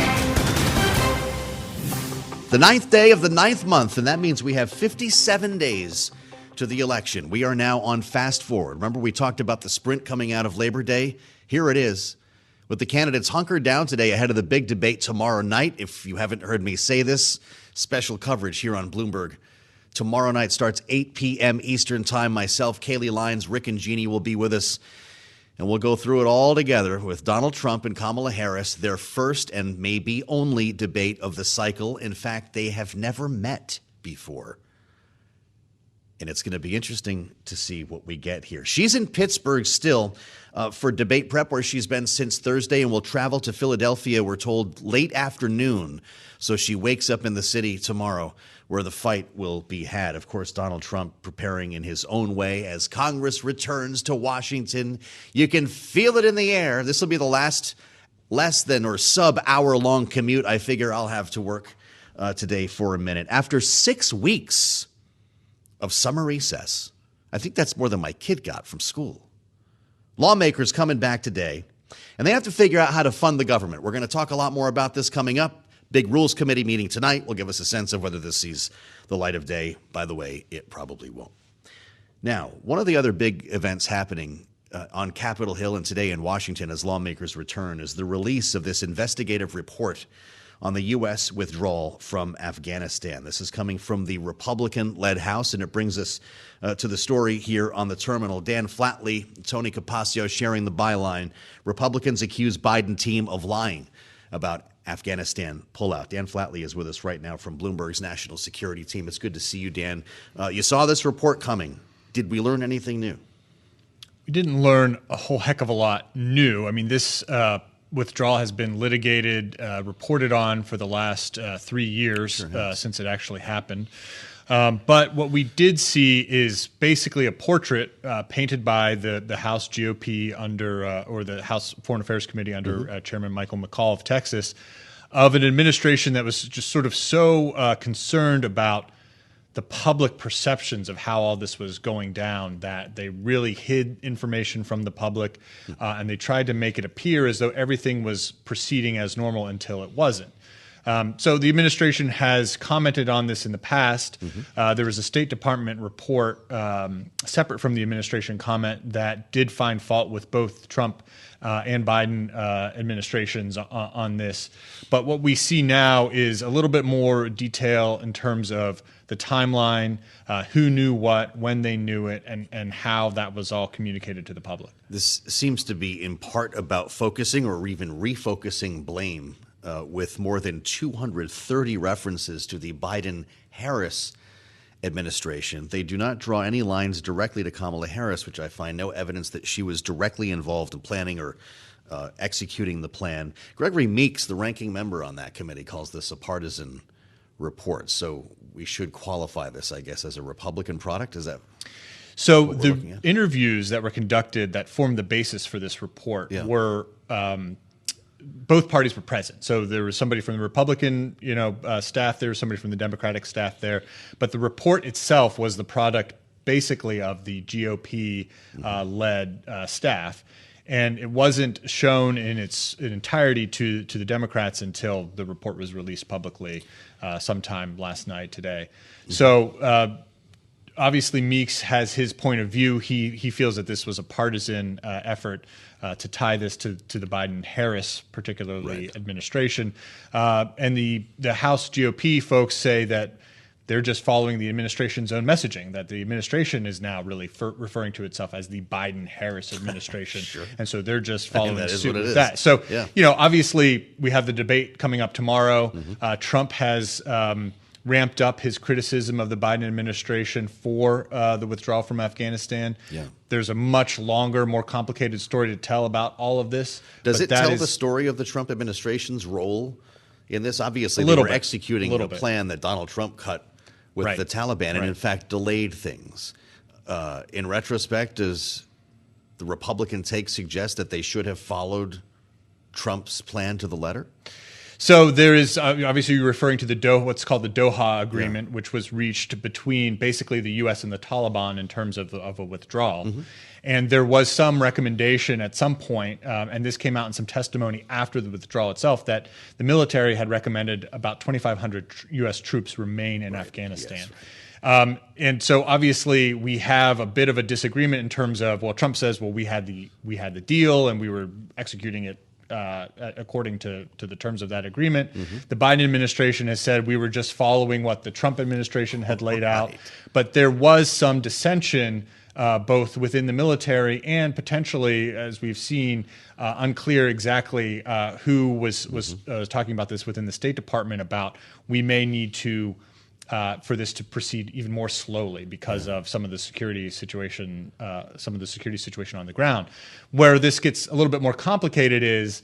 The 9th day of the 9th month, and that means we have 57 days to the election. We are now on fast forward. Remember, we talked about the sprint coming out of Labor Day? Here it is. With the candidates hunkered down today ahead of the big debate tomorrow night. If you haven't heard me say this, special coverage here on Bloomberg. Tomorrow night starts 8 p.m. Eastern time. Myself, Kailey, Leinz, Rick, and Jeanne will be with us. And we'll go through it all together with Donald Trump and Kamala Harris, their first and maybe only debate of the cycle. In fact, they have never met before. And it's going to be interesting to see what we get here. She's in Pittsburgh still for debate prep, where she's been since Thursday, and will travel to Philadelphia, we're told, late afternoon. So she wakes up in the city tomorrow where the fight will be had. Of course, Donald Trump preparing in his own way as Congress returns to Washington. You can feel it in the air. This will be the last less than or sub-hour-long commute I figure I'll have to work today for a minute. After 6 weeks of summer recess, I think that's more than my kid got from school. Lawmakers coming back today, and they have to figure out how to fund the government. We're going to talk a lot more about this coming up. Big Rules Committee meeting tonight will give us a sense of whether this sees the light of day. By the way, it probably won't. Now, one of the other big events happening on Capitol Hill and today in Washington as lawmakers return is the release of this investigative report on the U.S. withdrawal from Afghanistan. This is coming from the Republican-led House, and it brings us to the story here on the terminal. Dan Flatley, Tony Capaccio sharing the byline. Republicans accuse Biden team of lying about Afghanistan pullout. Dan Flatley is with us right now from Bloomberg's national security team. It's good to see you, Dan. You saw this report coming. Did we learn anything new? We didn't learn a whole heck of a lot new. I mean, this withdrawal has been litigated, reported on for the last 3 years since it actually happened. But what we did see is basically a portrait painted by the House GOP or the House Foreign Affairs Committee under Chairman Michael McCall of Texas, of an administration that was just sort of so concerned about the public perceptions of how all this was going down that they really hid information from the public, and they tried to make it appear as though everything was proceeding as normal until it wasn't. So the administration has commented on this in the past. There was a State Department report separate from the administration comment that did find fault with both Trump and Biden administrations on this. But what we see now is a little bit more detail in terms of the timeline, who knew what, when they knew it, and how that was all communicated to the public. This seems to be in part about focusing or even refocusing blame with more than 230 references to the Biden-Harris administration. They do not draw any lines directly to Kamala Harris, which I find no evidence that she was directly involved in planning or executing the plan. Gregory Meeks, the ranking member on that committee, calls this a partisan report. So we should qualify this, I guess, as a Republican product. Is that so? The interviews that were conducted that formed the basis for this report were both parties were present. So there was somebody from the Republican, staff there, somebody from the Democratic staff there. But the report itself was the product basically of the GOP led staff. And it wasn't shown in its entirety to the Democrats until the report was released publicly sometime last night, today. So obviously Meeks has his point of view. He feels that this was a partisan effort to tie this to the Biden-Harris, particularly administration. And the House GOP folks say that they're just following the administration's own messaging, that the administration is now really referring to itself as the Biden-Harris administration. And so they're just following suit with that. So, obviously we have the debate coming up tomorrow. Trump has ramped up his criticism of the Biden administration for the withdrawal from Afghanistan. There's a much longer, more complicated story to tell about all of this. Does it tell the story of the Trump administration's role in this? Obviously, they were executing a plan that Donald Trump cut with the Taliban and, in fact, delayed things. In retrospect, does the Republican take suggest that they should have followed Trump's plan to the letter? So there is obviously you're referring to the what's called the Doha Agreement, which was reached between basically the U.S. and the Taliban in terms of a withdrawal. And there was some recommendation at some point, and this came out in some testimony after the withdrawal itself, that the military had recommended about 2,500 U.S. troops remain in Afghanistan. And so obviously we have a bit of a disagreement in terms of, well, Trump says, well, we had the deal and we were executing it according to the terms of that agreement. The Biden administration has said we were just following what the Trump administration had laid out. But there was some dissension both within the military and potentially, as we've seen, unclear exactly who was talking about this within the State Department about we may need to for this to proceed even more slowly because of some of the security situation on the ground. Where this gets a little bit more complicated is,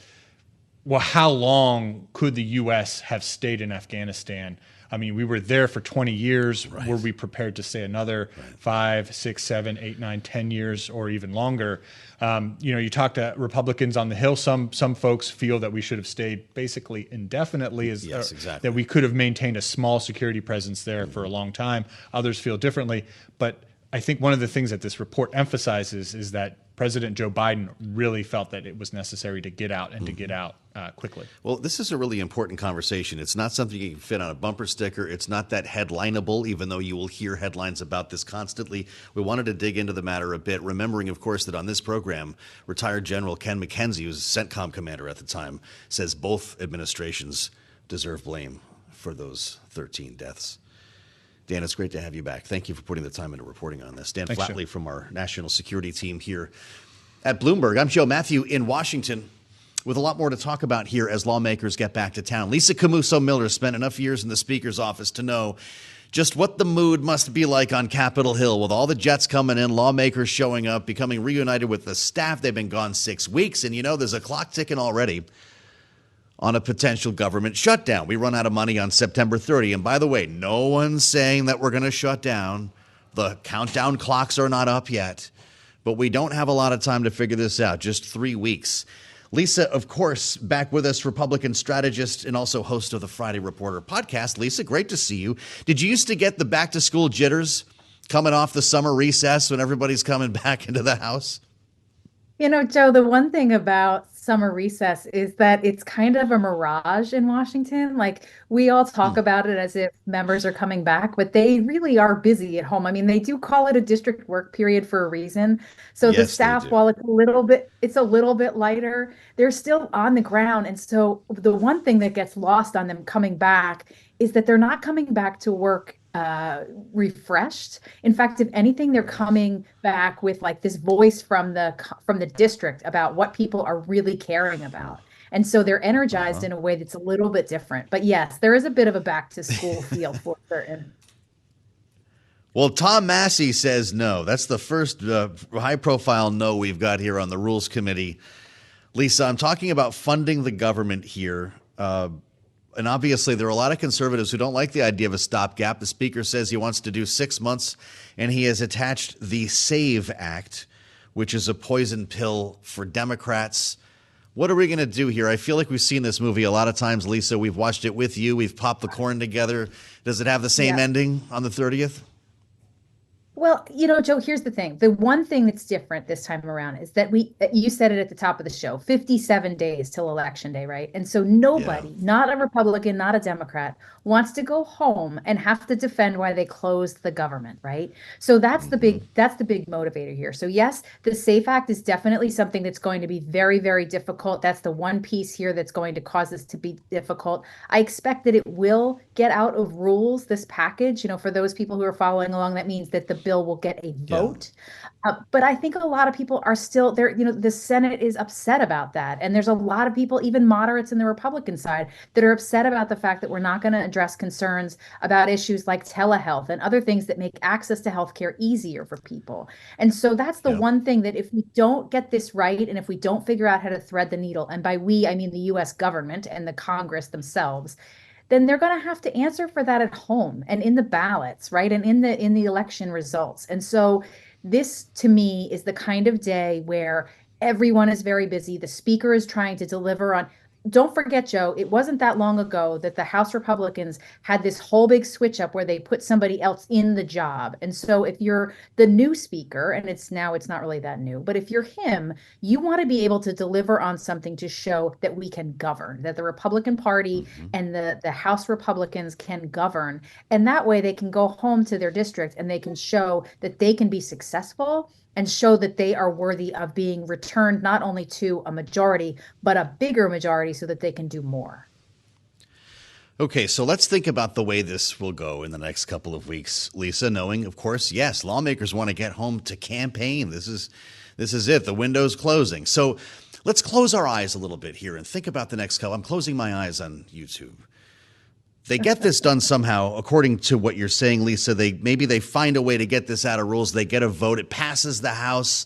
well, how long could the U.S. have stayed in Afghanistan? I mean, we were there for 20 years. Right. Were we prepared to stay another 5, 6, 7, 8, 9, 10 years or even longer? You talk to Republicans on the Hill. Some folks feel that we should have stayed basically indefinitely, that we could have maintained a small security presence there for a long time. Others feel differently. But I think one of the things that this report emphasizes is that President Joe Biden really felt that it was necessary to get out and to get out quickly. Well, this is a really important conversation. It's not something you can fit on a bumper sticker. It's not that headlineable, even though you will hear headlines about this constantly. We wanted to dig into the matter a bit, remembering, of course, that on this program, retired General Ken McKenzie, who was CENTCOM commander at the time, says both administrations deserve blame for those 13 deaths. Dan, it's great to have you back. Thank you for putting the time into reporting on this. Dan Flatley from our national security team here at Bloomberg. I'm Joe Mathieu in Washington with a lot more to talk about here as lawmakers get back to town. Lisa Camooso Miller spent enough years in the Speaker's office to know just what the mood must be like on Capitol Hill with all the jets coming in, lawmakers showing up, becoming reunited with the staff. They've been gone 6 weeks, and there's a clock ticking already on a potential government shutdown. We run out of money on September 30. And by the way, no one's saying that we're going to shut down. The countdown clocks are not up yet. But we don't have a lot of time to figure this out, just 3 weeks. Lisa, of course, back with us, Republican strategist and also host of the Friday Reporter podcast. Lisa, great to see you. Did you used to get the back-to-school jitters coming off the summer recess when everybody's coming back into the House? Joe, the one thing about summer recess is that it's kind of a mirage in Washington. Like, we all talk about it as if members are coming back, but they really are busy at home. I mean, they do call it a district work period for a reason. So the staff, while it's a little bit lighter, they're still on the ground. And so the one thing that gets lost on them coming back is that they're not coming back to work refreshed. In fact, if anything, they're coming back with like this voice from the district about what people are really caring about. And so they're energized in a way that's a little bit different. But yes, there is a bit of a back to school feel for certain. Well, Tom Massey says no. That's the first high profile no we've got here on the Rules Committee. Lisa, I'm talking about funding the government here. And obviously, there are a lot of conservatives who don't like the idea of a stopgap. The Speaker says he wants to do 6 months, and he has attached the SAVE Act, which is a poison pill for Democrats. What are we going to do here? I feel like we've seen this movie a lot of times, Lisa. We've watched it with you. We've popped the corn together. Does it have the same ending on the 30th? Well, Joe, here's the thing. The one thing that's different this time around is that you said it at the top of the show, 57 days till Election Day, right? And so nobody, not a Republican, not a Democrat, wants to go home and have to defend why they closed the government, right? So that's the big motivator here. So yes, the SAFE Act is definitely something that's going to be very, very difficult. That's the one piece here that's going to cause this to be difficult. I expect that it will get out of rules, this package. For those people who are following along, that means that the bill will get a vote. But I think a lot of people are still there. The Senate is upset about that. And there's a lot of people, even moderates in the Republican side, that are upset about the fact that we're not going to address concerns about issues like telehealth and other things that make access to healthcare easier for people. And so that's the one thing that if we don't get this right, and if we don't figure out how to thread the needle, and by we, I mean the U.S. government and the Congress themselves, then they're going to have to answer for that at home and in the ballots, right? And in the election results. And so this, to me, is the kind of day where everyone is very busy. The Speaker is trying to deliver on. Don't forget, Joe, it wasn't that long ago that the House Republicans had this whole big switch up where they put somebody else in the job. And so if you're the new Speaker, and it's not really that new, but if you're him, you want to be able to deliver on something to show that we can govern, that the Republican Party and the House Republicans can govern. And that way they can go home to their district and they can show that they can be successful and show that they are worthy of being returned not only to a majority, but a bigger majority so that they can do more. Okay, so let's think about the way this will go in the next couple of weeks, Lisa, knowing, of course, yes, lawmakers want to get home to campaign. This is it. The window's closing. So let's close our eyes a little bit here and think about the next couple. I'm closing my eyes on YouTube. they get this done somehow, according to what you're saying, Lisa. Maybe they find a way to get this out of rules. They get a vote. It passes the House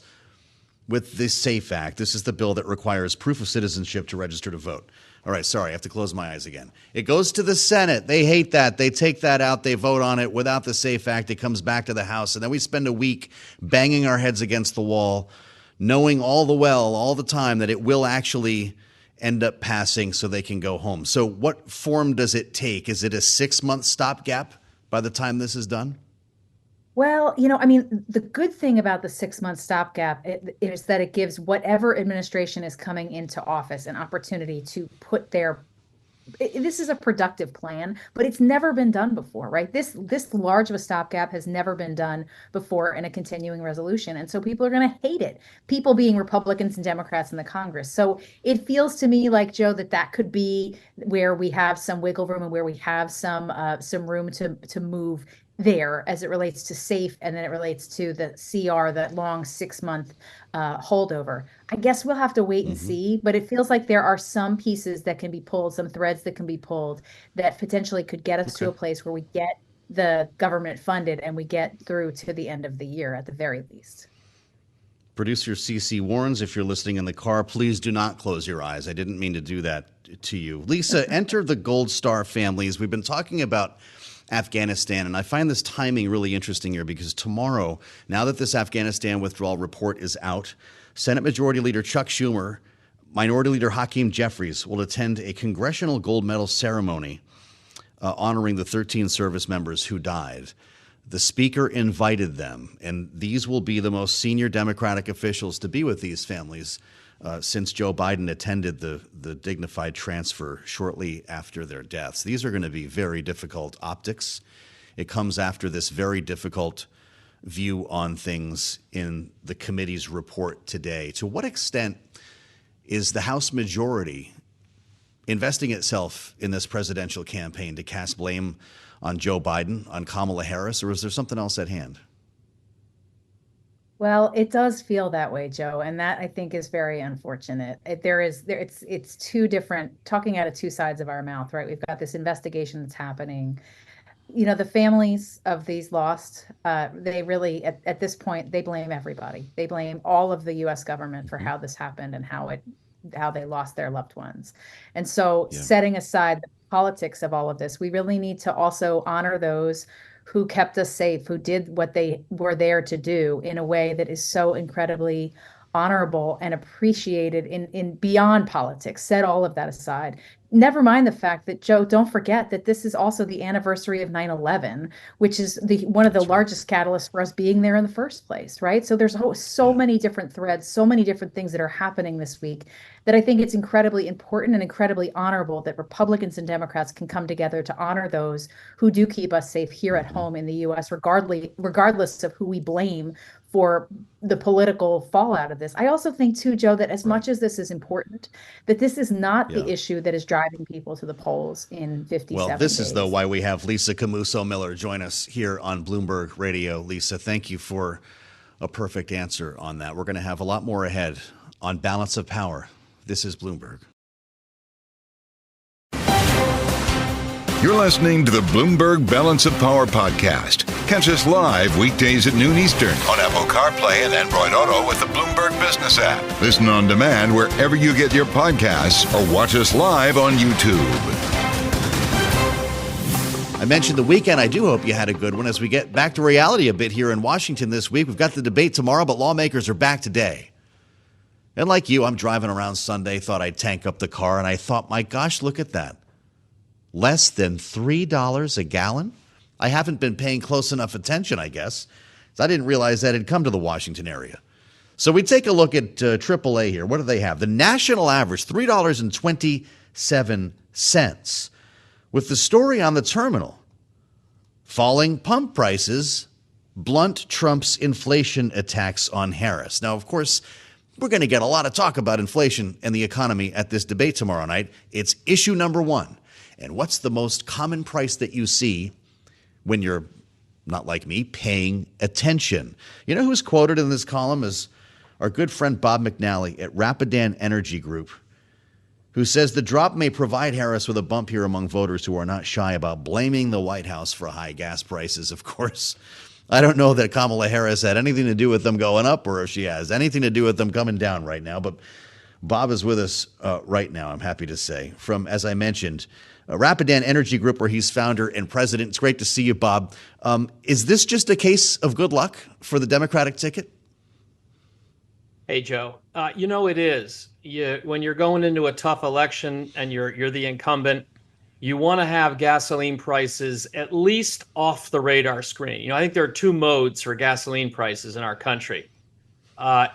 with the SAFE Act. This is the bill that requires proof of citizenship to register to vote. All right, sorry, I have to close my eyes again. It goes to the Senate. They hate that. They take that out. They vote on it without the SAFE Act. It comes back to the House. And then we spend a week banging our heads against the wall, knowing all the time that it will actually end up passing so they can go home. So what form does it take? Is it a 6-month stopgap by the time this is done? Well, the good thing about the 6-month stopgap is that it gives whatever administration is coming into office an opportunity to put this is a productive plan, but it's never been done before, right? This large of a stopgap has never been done before in a continuing resolution. And so people are going to hate it, people being Republicans and Democrats in the Congress. So it feels to me like, Joe, that could be where we have some wiggle room and where we have some room to move there as it relates to SAFE, and then it relates to the CR, that long 6-month holdover. I guess we'll have to wait and see, but it feels like there are some pieces that can be pulled, some threads that can be pulled that potentially could get us to a place where we get the government funded and we get through to the end of the year at the very least. Producer CC warns, if you're listening in the car, please do not close your eyes. I didn't mean to do that to you. Lisa, enter the Gold Star families. We've been talking about Afghanistan, and I find this timing really interesting here because tomorrow, now that this Afghanistan withdrawal report is out, Senate Majority Leader Chuck Schumer, Minority Leader Hakeem Jeffries will attend a congressional gold medal ceremony honoring the 13 service members who died. The speaker invited them, and these will be the most senior Democratic officials to be with these families since Joe Biden attended the dignified transfer shortly after their deaths. These are going to be very difficult optics. It comes after this very difficult view on things in the committee's report today. To what extent is the House majority investing itself in this presidential campaign to cast blame on Joe Biden, on Kamala Harris, or is there something else at hand? Well, it does feel that way, Joe, and that I think is very unfortunate. It's two different, talking out of two sides of our mouth, right? We've got this investigation that's happening. The families of these lost, they really, at this point, they blame everybody. They blame all of the U.S. government for how this happened and how they lost their loved ones. And so setting aside the politics of all of this, we really need to also honor those who kept us safe, who did what they were there to do in a way that is so incredibly honorable and appreciated in beyond politics. Set all of that aside. Never mind the fact that, Joe, don't forget that this is also the anniversary of 9/11, which is one of the largest catalysts for us being there in the first place, right? So there's so many different threads, so many different things that are happening this week that I think it's incredibly important and incredibly honorable that Republicans and Democrats can come together to honor those who do keep us safe here at home in the U.S., regardless of who we blame for the political fallout of this. I also think, too, Joe, that as much as this is important, that this is not the issue that is driving people to the polls in 57 days. Well, this is, though, why we have Lisa Camooso Miller join us here on Bloomberg Radio. Lisa, thank you for a perfect answer on that. We're going to have a lot more ahead on Balance of Power. This is Bloomberg. You're listening to the Bloomberg Balance of Power podcast. Catch us live weekdays at noon Eastern on Apple CarPlay and Android Auto with the Bloomberg Business app. Listen on demand wherever you get your podcasts or watch us live on YouTube. I mentioned the weekend. I do hope you had a good one. As we get back to reality a bit here in Washington this week, we've got the debate tomorrow, but lawmakers are back today. And like you, I'm driving around Sunday, thought I'd tank up the car, and I thought, my gosh, look at that. Less than $3 a gallon? I haven't been paying close enough attention, I guess. I didn't realize that had come to the Washington area. So we take a look at AAA here. What do they have? The national average, $3.27. With the story on the terminal, falling pump prices blunt Trump's inflation attacks on Harris. Now, of course, we're going to get a lot of talk about inflation and the economy at this debate tomorrow night. It's issue number one. And what's the most common price that you see when you're, not like me, paying attention? You know who's quoted in this column is our good friend Bob McNally at Rapidan Energy Group, who says the drop may provide Harris with a bump here among voters who are not shy about blaming the White House for high gas prices. Of course, I don't know that Kamala Harris had anything to do with them going up or if she has anything to do with them coming down right now. But Bob is with us right now, I'm happy to say, from, as I mentioned, Rapidan Energy Group, where he's founder and president. It's great to see you, Bob. Is this just a case of good luck for the Democratic ticket? Hey, Joe. It is. When you're going into a tough election and you're the incumbent, you want to have gasoline prices at least off the radar screen. I think there are two modes for gasoline prices in our country.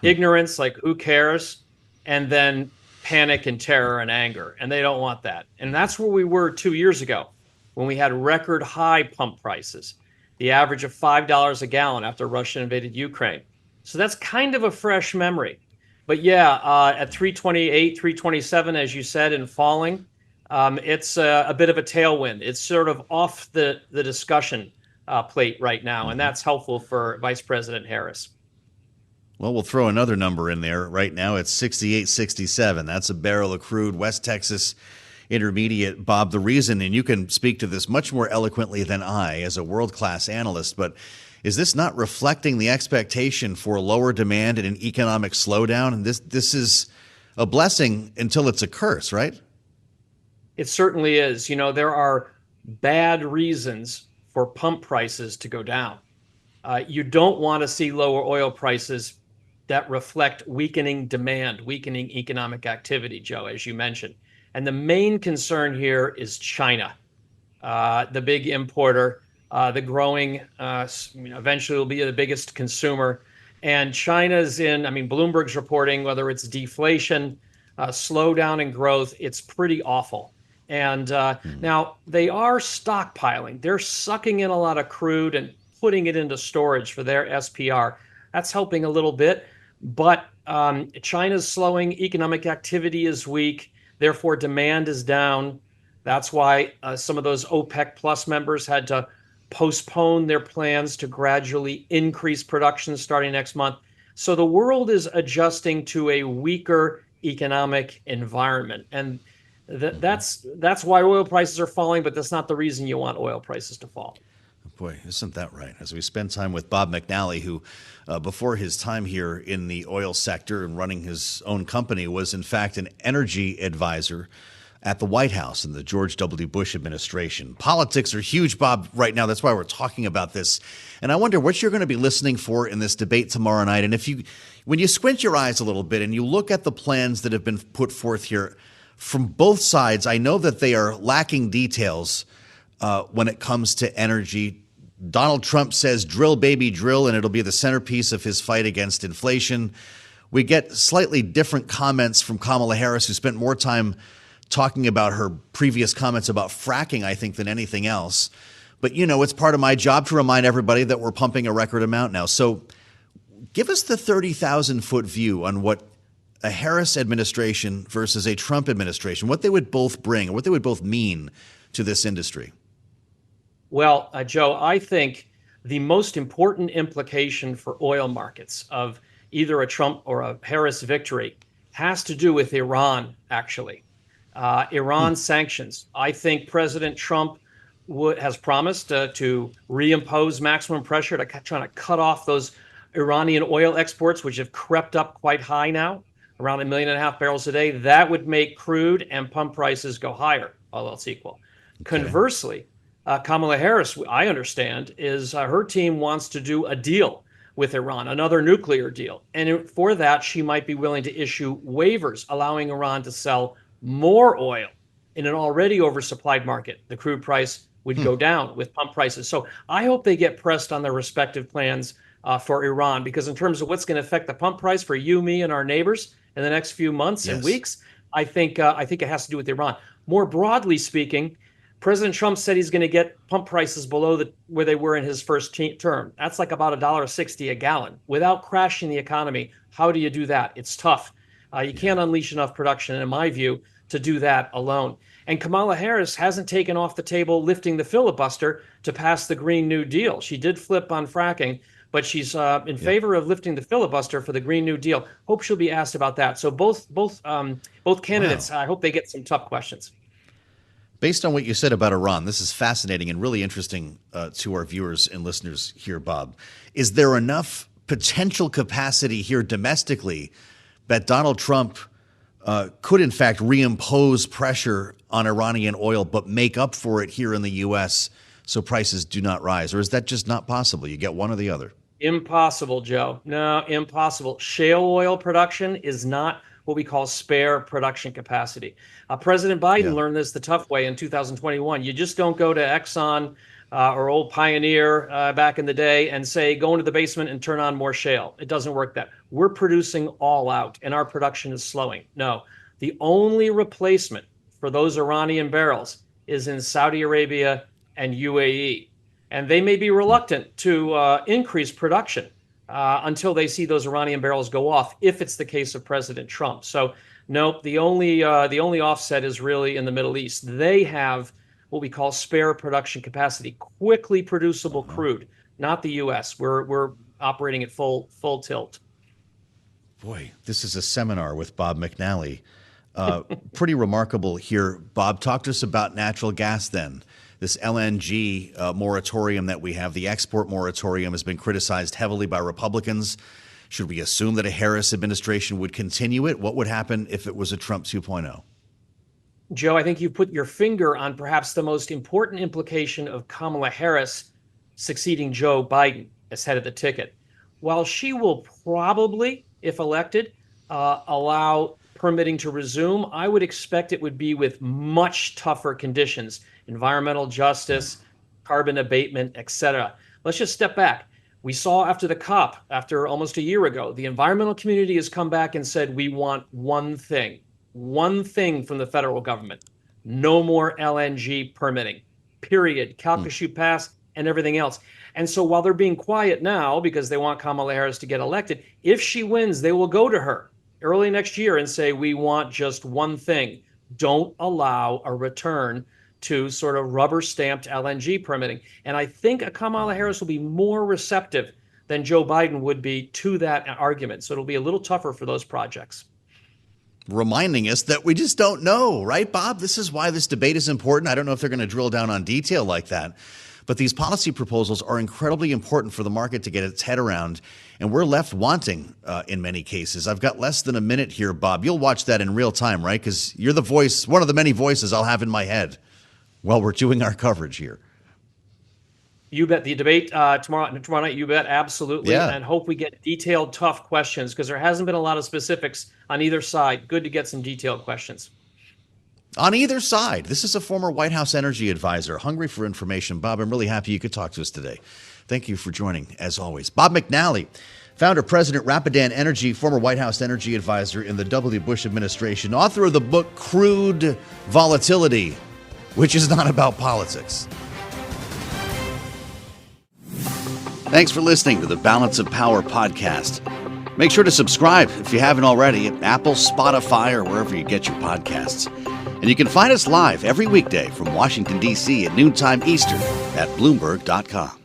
Ignorance, like who cares, and then panic and terror and anger, and they don't want that. And that's where we were 2 years ago when we had record high pump prices, the average of $5 a gallon after Russia invaded Ukraine. So that's kind of a fresh memory. But yeah, at 328, 327, as you said, and falling, it's a bit of a tailwind. It's sort of off the discussion plate right now, and that's helpful for Vice President Harris. Well, we'll throw another number in there. Right now, it's 68.67. That's a barrel of crude, West Texas Intermediate. Bob, the reason, and you can speak to this much more eloquently than I as a world-class analyst, but is this not reflecting the expectation for lower demand and an economic slowdown? And this is a blessing until it's a curse, right? It certainly is. There are bad reasons for pump prices to go down. You don't want to see lower oil prices that reflect weakening demand, weakening economic activity, Joe, as you mentioned. And the main concern here is China, the big importer, the growing, eventually will be the biggest consumer. And China's Bloomberg's reporting, whether it's deflation, slowdown in growth, it's pretty awful. And now they are stockpiling. They're sucking in a lot of crude and putting it into storage for their SPR. That's helping a little bit. But China's slowing, economic activity is weak, therefore demand is down. That's why some of those OPEC Plus members had to postpone their plans to gradually increase production starting next month. So the world is adjusting to a weaker economic environment. And that's why oil prices are falling, but that's not the reason you want oil prices to fall. Boy, isn't that right? As we spend time with Bob McNally, who before his time here in the oil sector and running his own company was in fact an energy advisor at the White House in the George W. Bush administration. Politics are huge, Bob, right now. That's why we're talking about this. And I wonder what you're going to be listening for in this debate tomorrow night. And when you squint your eyes a little bit and you look at the plans that have been put forth here from both sides, I know that they are lacking details when it comes to energy. Donald Trump says drill, baby, drill, and it'll be the centerpiece of his fight against inflation. We get slightly different comments from Kamala Harris, who spent more time talking about her previous comments about fracking, I think, than anything else. But, it's part of my job to remind everybody that we're pumping a record amount now. So give us the 30,000-foot view on what a Harris administration versus a Trump administration, what they would both bring, or what they would both mean to this industry. Well, Joe, I think the most important implication for oil markets of either a Trump or a Harris victory has to do with Iran, actually. Iran sanctions. I think President Trump has promised to reimpose maximum pressure to try to cut off those Iranian oil exports, which have crept up quite high now, around 1.5 million barrels a day. That would make crude and pump prices go higher, all else equal. Okay. Conversely, Kamala Harris, I understand, is her team wants to do a deal with Iran, another nuclear deal. And for that, she might be willing to issue waivers, allowing Iran to sell more oil in an already oversupplied market. The crude price would go down with pump prices. So I hope they get pressed on their respective plans for Iran, because in terms of what's going to affect the pump price for you, me, and our neighbors in the next few months and weeks, I think it has to do with Iran. More broadly speaking, President Trump said he's going to get pump prices below where they were in his first term. That's like about $1.60 a gallon without crashing the economy. How do you do that? It's tough. You can't unleash enough production, in my view, to do that alone. And Kamala Harris hasn't taken off the table lifting the filibuster to pass the Green New Deal. She did flip on fracking, but she's in favor of lifting the filibuster for the Green New Deal. Hope she'll be asked about that. So both candidates, I hope they get some tough questions. Based on what you said about Iran, this is fascinating and really interesting to our viewers and listeners here, Bob. Is there enough potential capacity here domestically that Donald Trump could, in fact, reimpose pressure on Iranian oil, but make up for it here in the U.S. so prices do not rise? Or is that just not possible? You get one or the other. Impossible, Joe. No, impossible. Shale oil production is not what we call spare production capacity. President Biden learned this the tough way in 2021. You just don't go to Exxon or old Pioneer back in the day and say, go into the basement and turn on more shale. It doesn't work that. We're producing all out and our production is slowing. No, the only replacement for those Iranian barrels is in Saudi Arabia and UAE. And they may be reluctant to increase production until they see those Iranian barrels go off, if it's the case of President Trump. So, nope, the only offset is really in the Middle East. They have what we call spare production capacity, quickly producible crude, not the U.S. We're operating at full tilt. Boy, this is a seminar with Bob McNally. Pretty remarkable here. Bob, talk to us about natural gas then. This LNG moratorium that we have, the export moratorium, has been criticized heavily by Republicans. Should we assume that a Harris administration would continue it? What would happen if it was a Trump 2.0? Joe, I think you put your finger on perhaps the most important implication of Kamala Harris succeeding Joe Biden as head of the ticket. While she will probably, if elected, allow permitting to resume, I would expect it would be with much tougher conditions, environmental justice, carbon abatement, etc. Let's just step back. We saw after the COP, after almost a year ago, the environmental community has come back and said, we want one thing from the federal government: no more LNG permitting, period. Calcasieu Pass and everything else. And so while they're being quiet now because they want Kamala Harris to get elected, if she wins, they will go to her early next year and say, we want just one thing. Don't allow a return to sort of rubber-stamped LNG permitting. And I think a Kamala Harris will be more receptive than Joe Biden would be to that argument. So it'll be a little tougher for those projects. Reminding us that we just don't know, right, Bob? This is why this debate is important. I don't know if they're going to drill down on detail like that, but these policy proposals are incredibly important for the market to get its head around, and we're left wanting in many cases. I've got less than a minute here, Bob. You'll watch that in real time, right? Because you're the voice, one of the many voices I'll have in my head while we're doing our coverage here. You bet. The debate tomorrow night, you bet, absolutely. Yeah. And hope we get detailed, tough questions, because there hasn't been a lot of specifics on either side. Good to get some detailed questions. On either side. This is a former White House energy advisor, hungry for information. Bob, I'm really happy you could talk to us today. Thank you for joining, as always. Bob McNally, founder, president, Rapidan Energy, former White House energy advisor in the W. Bush administration, author of the book Crude Volatility, which is not about politics. Thanks for listening to the Balance of Power podcast. Make sure to subscribe if you haven't already at Apple, Spotify, or wherever you get your podcasts. And you can find us live every weekday from Washington, D.C. at noontime Eastern at Bloomberg.com.